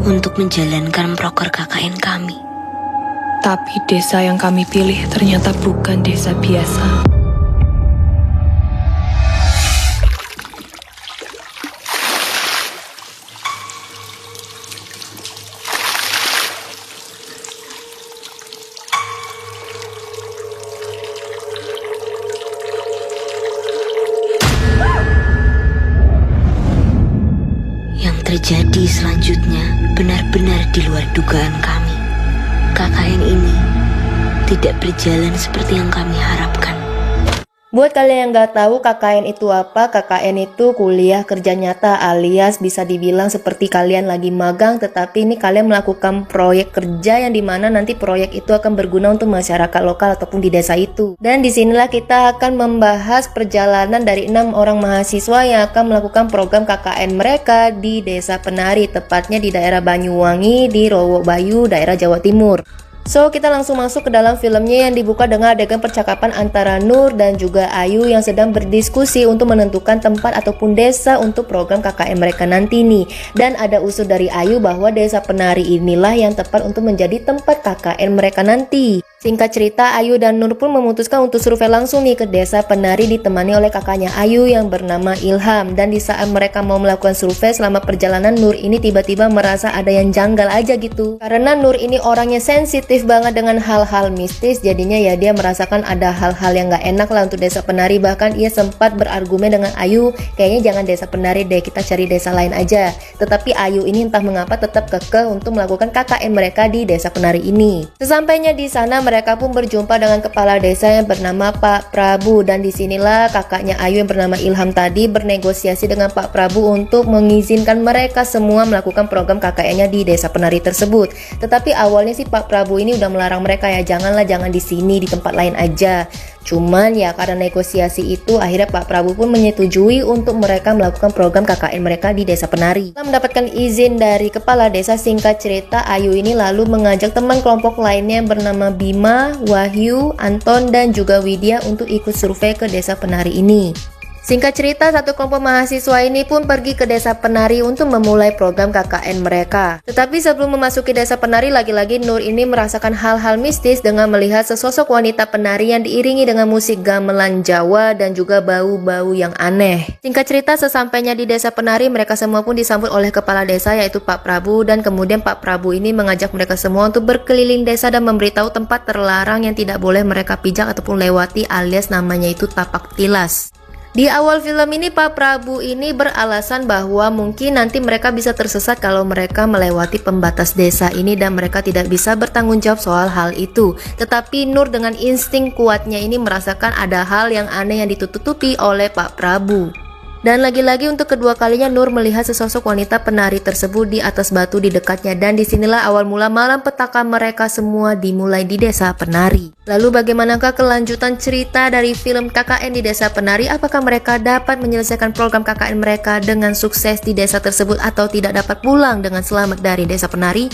untuk menjalankan proker KKN kami. Tapi desa yang kami pilih ternyata bukan desa biasa. Yang terjadi selanjutnya benar-benar di luar dugaan kami. KKN ini tidak berjalan seperti yang kami harapkan. Buat kalian yang nggak tahu KKN itu apa, KKN itu kuliah kerja nyata, alias bisa dibilang seperti kalian lagi magang, tetapi ini kalian melakukan proyek kerja yang dimana nanti proyek itu akan berguna untuk masyarakat lokal ataupun di desa itu. Dan disinilah kita akan membahas perjalanan dari 6 orang mahasiswa yang akan melakukan program KKN mereka di Desa Penari, tepatnya di daerah Banyuwangi, di Rowobayu, daerah Jawa Timur. So, kita langsung masuk ke dalam filmnya yang dibuka dengan adegan percakapan antara Nur dan juga Ayu yang sedang berdiskusi untuk menentukan tempat ataupun desa untuk program KKN mereka nanti nih. Dan ada usul dari Ayu bahwa Desa Penari inilah yang tepat untuk menjadi tempat KKN mereka nanti. Singkat cerita, Ayu dan Nur pun memutuskan untuk survei langsung nih ke Desa Penari ditemani oleh kakaknya Ayu yang bernama Ilham. Dan di saat mereka mau melakukan survei selama perjalanan, Nur ini tiba-tiba merasa ada yang janggal aja gitu. Karena Nur ini orangnya sensitif banget dengan hal-hal mistis, jadinya ya dia merasakan ada hal-hal yang gak enak lah untuk Desa Penari. Bahkan ia sempat berargumen dengan Ayu, kayaknya jangan Desa Penari deh, kita cari desa lain aja. Tetapi Ayu ini entah mengapa tetap kekeh untuk melakukan KKN mereka di Desa Penari ini. Sesampainya di sana, mereka pun berjumpa dengan kepala desa yang bernama Pak Prabu, dan disinilah kakaknya Ayu yang bernama Ilham tadi bernegosiasi dengan Pak Prabu untuk mengizinkan mereka semua melakukan program KKN-nya di Desa Penari tersebut. Tetapi awalnya sih Pak Prabu ini udah melarang mereka ya, jangan di sini, di tempat lain aja. Cuman ya karena negosiasi itu akhirnya Pak Prabu pun menyetujui untuk mereka melakukan program KKN mereka di Desa Penari. Setelah mendapatkan izin dari kepala desa, singkat cerita Ayu ini lalu mengajak teman kelompok lainnya yang bernama Bima, Wahyu, Anton, dan juga Widya untuk ikut survei ke Desa Penari ini. Singkat cerita, satu kelompok mahasiswa ini pun pergi ke Desa Penari untuk memulai program KKN mereka. Tetapi sebelum memasuki Desa Penari, lagi-lagi Nur ini merasakan hal-hal mistis dengan melihat sesosok wanita penari yang diiringi dengan musik gamelan Jawa dan juga bau-bau yang aneh. Singkat cerita, sesampainya di Desa Penari, mereka semua pun disambut oleh kepala desa yaitu Pak Prabu, dan kemudian Pak Prabu ini mengajak mereka semua untuk berkeliling desa dan memberitahu tempat terlarang yang tidak boleh mereka pijak ataupun lewati, alias namanya itu Tapak Tilas. Di awal film ini Pak Prabu ini beralasan bahwa mungkin nanti mereka bisa tersesat kalau mereka melewati pembatas desa ini dan mereka tidak bisa bertanggung jawab soal hal itu. Tetapi Nur dengan insting kuatnya ini merasakan ada hal yang aneh yang ditutupi oleh Pak Prabu. Dan lagi-lagi untuk kedua kalinya Nur melihat sesosok wanita penari tersebut di atas batu di dekatnya, dan disinilah awal mula malam petaka mereka semua dimulai di Desa Penari. Lalu bagaimanakah kelanjutan cerita dari film KKN di Desa Penari? Apakah mereka dapat menyelesaikan program KKN mereka dengan sukses di desa tersebut atau tidak dapat pulang dengan selamat dari Desa Penari?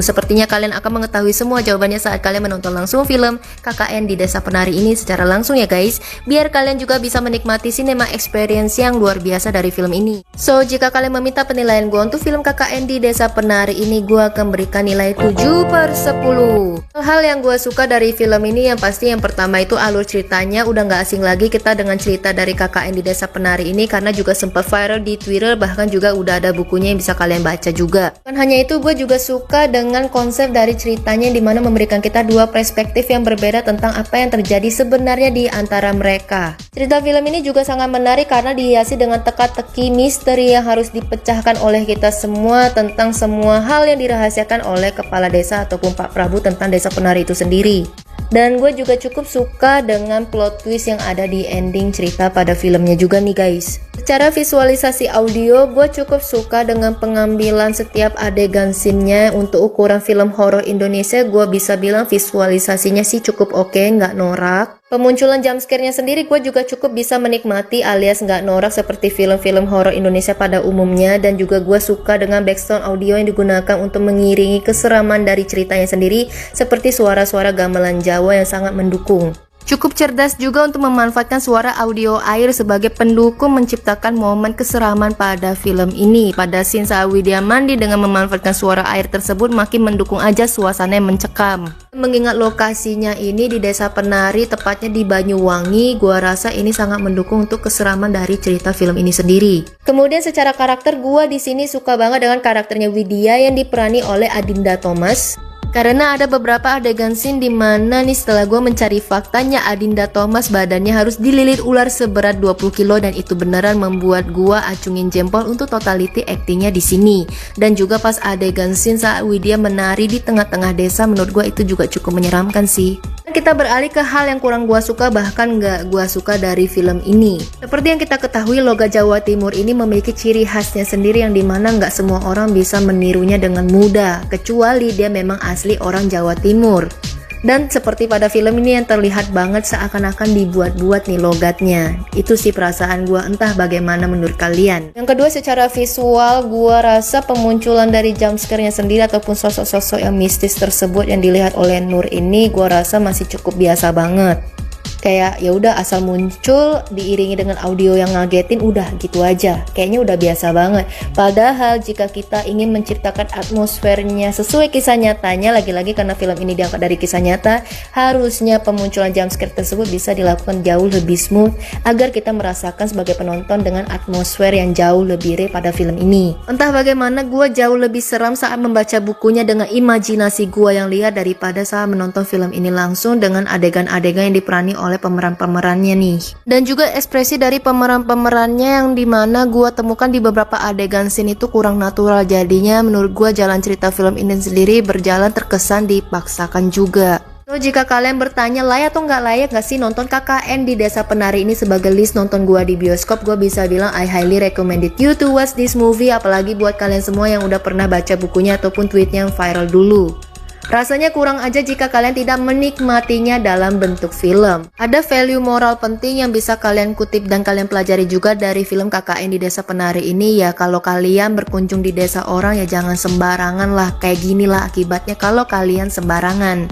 Sepertinya kalian akan mengetahui semua jawabannya saat kalian menonton langsung film KKN di Desa Penari ini secara langsung ya guys, biar kalian juga bisa menikmati cinema experience yang luar biasa dari film ini. So, jika kalian meminta penilaian gue untuk film KKN di Desa Penari ini, gue akan berikan nilai 7/10. Hal yang gue suka dari film ini yang pasti yang pertama itu alur ceritanya udah gak asing lagi kita dengan cerita dari KKN di Desa Penari ini, karena juga sempat viral di Twitter, bahkan juga udah ada bukunya yang bisa kalian baca juga. Bukan hanya itu, gue juga suka dengan konsep dari ceritanya yang dimana memberikan kita dua perspektif yang berbeda tentang apa yang terjadi sebenarnya di antara mereka. Cerita film ini juga sangat menarik karena dihiasi dengan teka-teki misteri yang harus dipecahkan oleh kita semua tentang semua hal yang dirahasiakan oleh kepala desa ataupun Pak Prabu tentang Desa Penari itu sendiri. Dan gue juga cukup suka dengan plot twist yang ada di ending cerita pada filmnya juga nih guys. Secara visualisasi audio, gue cukup suka dengan pengambilan setiap adegan scene-nya. Untuk ukuran film horor Indonesia, gue bisa bilang visualisasinya sih cukup oke, nggak norak. Pemunculan jumpscare-nya sendiri gue juga cukup bisa menikmati alias nggak norak seperti film-film horor Indonesia pada umumnya. Dan juga gue suka dengan background audio yang digunakan untuk mengiringi keseraman dari ceritanya sendiri, seperti suara-suara gamelan Jawa yang sangat mendukung. Cukup cerdas juga untuk memanfaatkan suara audio air sebagai pendukung menciptakan momen keseraman pada film ini. Pada scene saat Widya mandi dengan memanfaatkan suara air tersebut makin mendukung aja suasana yang mencekam. Mengingat lokasinya ini di Desa Penari, tepatnya di Banyuwangi, gua rasa ini sangat mendukung untuk keseraman dari cerita film ini sendiri. Kemudian secara karakter, gua di sini suka banget dengan karakternya Widya yang diperani oleh Adinda Thomas. Karena ada beberapa adegan scene di mana nih setelah gue mencari faktanya Adinda Thomas badannya harus dililit ular seberat 20 kilo dan itu beneran membuat gue acungin jempol untuk totality actingnya di sini. Dan juga pas adegan scene saat Widya menari di tengah-tengah desa, menurut gue itu juga cukup menyeramkan sih. Kita beralih ke hal yang kurang gua suka, bahkan gak gua suka dari film ini. Seperti yang kita ketahui, logat Jawa Timur ini memiliki ciri khasnya sendiri yang dimana gak semua orang bisa menirunya dengan mudah, kecuali dia memang asli orang Jawa Timur. Dan seperti pada film ini yang terlihat banget seakan-akan dibuat-buat nih logatnya. Itu sih perasaan gua, entah bagaimana menurut kalian. Yang kedua, secara visual gua rasa pemunculan dari jumpscare-nya sendiri ataupun sosok-sosok yang mistis tersebut yang dilihat oleh Nur ini gua rasa masih cukup biasa banget. Kayak ya udah asal muncul diiringi dengan audio yang ngagetin, udah gitu aja. Kayaknya udah biasa banget. Padahal jika kita ingin menciptakan atmosfernya sesuai kisah nyatanya, lagi-lagi karena film ini diangkat dari kisah nyata, harusnya pemunculan jumpscare tersebut bisa dilakukan jauh lebih smooth agar kita merasakan sebagai penonton dengan atmosfer yang jauh lebih real pada film ini. Entah bagaimana gue jauh lebih seram saat membaca bukunya dengan imajinasi gue yang liar daripada saat menonton film ini langsung dengan adegan-adegan yang diperani oleh pemeran-pemerannya nih. Dan juga ekspresi dari pemeran-pemerannya yang dimana gua temukan di beberapa adegan scene itu kurang natural, jadinya menurut gua jalan cerita film ini sendiri berjalan terkesan dipaksakan juga. So, jika kalian bertanya layak atau nggak layak nggak sih nonton KKN di Desa Penari ini sebagai list nonton gua di bioskop, gua bisa bilang I highly recommended you to watch this movie, apalagi buat kalian semua yang udah pernah baca bukunya ataupun tweetnya yang viral dulu. Rasanya kurang aja jika kalian tidak menikmatinya dalam bentuk film. Ada value moral penting yang bisa kalian kutip dan kalian pelajari juga dari film KKN di Desa Penari ini, ya kalau kalian berkunjung di desa orang ya jangan sembarangan lah. Kayak gini lah akibatnya kalau kalian sembarangan.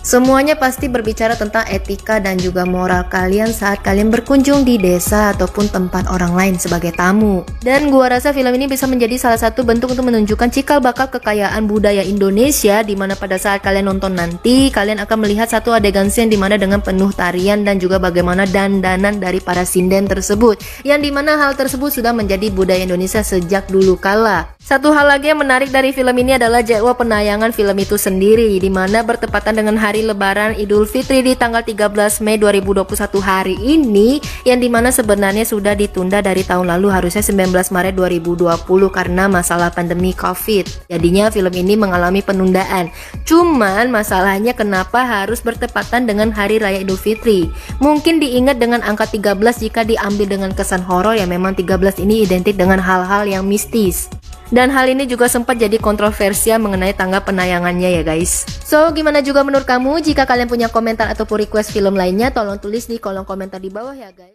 Semuanya pasti berbicara tentang etika dan juga moral kalian saat kalian berkunjung di desa ataupun tempat orang lain sebagai tamu. Dan gua rasa film ini bisa menjadi salah satu bentuk untuk menunjukkan cikal bakal kekayaan budaya Indonesia, dimana pada saat kalian nonton nanti kalian akan melihat satu adegan scene dimana dengan penuh tarian dan juga bagaimana dandanan dari para sinden tersebut, yang dimana hal tersebut sudah menjadi budaya Indonesia sejak dulu kala. Satu hal lagi yang menarik dari film ini adalah jadwal penayangan film itu sendiri, dimana bertepatan dengan hari Lebaran Idul Fitri di tanggal 13 Mei 2021 hari ini, yang dimana sebenarnya sudah ditunda dari tahun lalu, harusnya 19 Maret 2020 karena masalah pandemi COVID. Jadinya film ini mengalami penundaan. Cuman masalahnya kenapa harus bertepatan dengan hari raya Idul Fitri? Mungkin diingat dengan angka 13 jika diambil dengan kesan horor, ya memang 13 ini identik dengan hal-hal yang mistis. Dan hal ini juga sempat jadi kontroversial mengenai tanggal penayangannya ya guys. So gimana juga menurut kamu? Jika kalian punya komentar ataupun request film lainnya, tolong tulis di kolom komentar di bawah ya guys.